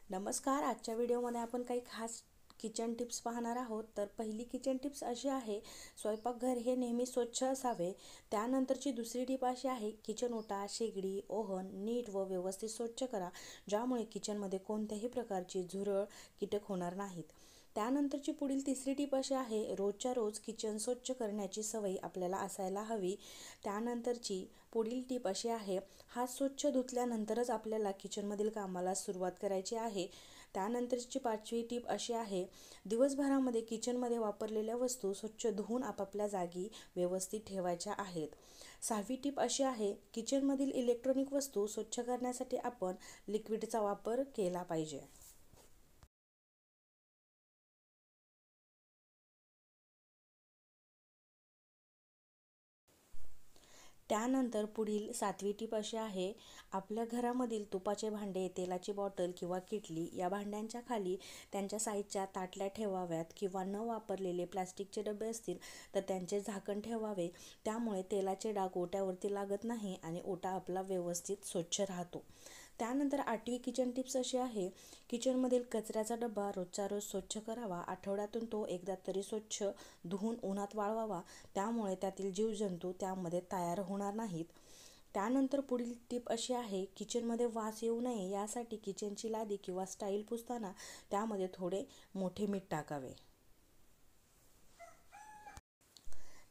नमस्कार. आजच्या व्हिडिओमध्ये आपण काही खास किचन टिप्स पाहणार आहोत. तर पहिली किचन टिप्स अशी आहे, स्वयंपाकघर हे नेहमी स्वच्छ असावे. त्यानंतरची दुसरी टिप अशी आहे, किचन ओटा, शेगडी, ओव्हन नीट व व्यवस्थित स्वच्छ करा, ज्यामुळे किचनमध्ये कोणत्याही प्रकारची झुरळ, कीटक होणार नाहीत. त्यानंतरची पुढील तिसरी टिप अशी आहे, रोजच्या रोज किचन स्वच्छ करण्याची सवय आपल्याला असायला हवी. त्यानंतरची पुढील टिप अशी आहे, हात स्वच्छ धुतल्यानंतरच आपल्याला किचनमधील कामाला सुरुवात करायची आहे. त्यानंतरची पाचवी टिप अशी आहे, दिवसभरामध्ये किचनमध्ये वापरलेल्या वस्तू स्वच्छ धुवून आपापल्या जागी व्यवस्थित ठेवायच्या आहेत. सहावी टिप अशी आहे, किचनमधील इलेक्ट्रॉनिक वस्तू स्वच्छ करण्यासाठी आपण लिक्विडचा वापर केला पाहिजे. त्यानंतर पुढील सातवी टीप अशी आहे, आपल्या घरामधील तुपाचे भांडे, तेलाची बॉटल किंवा किटली या भांड्यांच्या खाली त्यांच्या साईजच्या ताटल्या ठेवाव्यात किंवा न वापरलेले प्लास्टिकचे डबे असतील तर त्यांचे झाकण ठेवावे. त्यामुळे तेलाचे डाग ओट्यावरती लागत नाही आणि ओटा आपला व्यवस्थित स्वच्छ राहतो. त्यानंतर आठवी किचन टिप्स अशी आहे, किचनमधील कचऱ्याचा डबा रोजचा रोज स्वच्छ करावा. आठवड्यातून तो एकदा तरी स्वच्छ धुवून उन्हात वाळवावा. त्यामुळे त्यातील जीवजंतू त्यामध्ये तयार होणार नाहीत. त्यानंतर पुढील टिप अशी आहे, किचनमध्ये वास येऊ नये यासाठी किचनची लादी किंवा स्टाईल पुसताना त्यामध्ये थोडे मोठे मीठ टाकावे.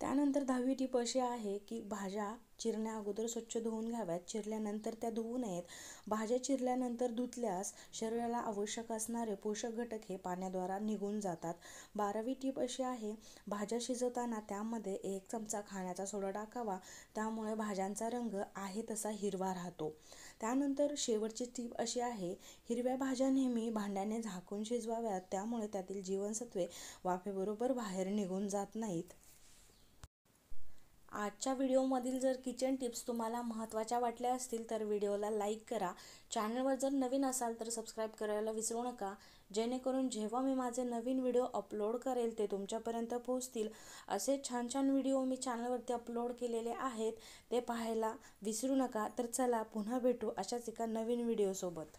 त्यानंतर 10वी टीप अशी आहे की भाज्या चिरण्या अगोदर स्वच्छ धुवून घ्याव्यात, चिरल्यानंतर त्या धुवू नयेत. भाज्या चिरल्यानंतर धुतल्यास शरीराला आवश्यक असणारे पोषक घटक हे पाण्याद्वारे निघून जातात. 12वी टीप अशी आहे, भाज्या शिजवताना त्यामध्ये 1 चमचा खाण्याचा सोडा टाकावा, त्यामुळे भाज्यांचा रंग आहे तसा हिरवा राहतो. त्यानंतर शेवटची टीप अशी आहे, हिरव्या भाज्या नेहमी भांड्याने झाकून शिजवाव्यात, त्यामुळे त्यातील जीवनसत्वे वाफेबरोबर बाहेर निघून जात नाहीत. आजच्या व्हिडिओमधील जर किचन टिप्स तुम्हाला महत्त्वाच्या वाटल्या असतील तर व्हिडिओला लाईक करा. चॅनलवर जर नवीन असाल तर सबस्क्राईब करायला विसरू नका, जेणेकरून जेव्हा मी माझे नवीन व्हिडिओ अपलोड करेल ते तुमच्यापर्यंत पोहोचतील. असे छान छान व्हिडिओ मी चॅनलवरती अपलोड केलेले आहेत, ते पाहायला विसरू नका. तर चला पुन्हा भेटू अशाच एका नवीन व्हिडिओसोबत.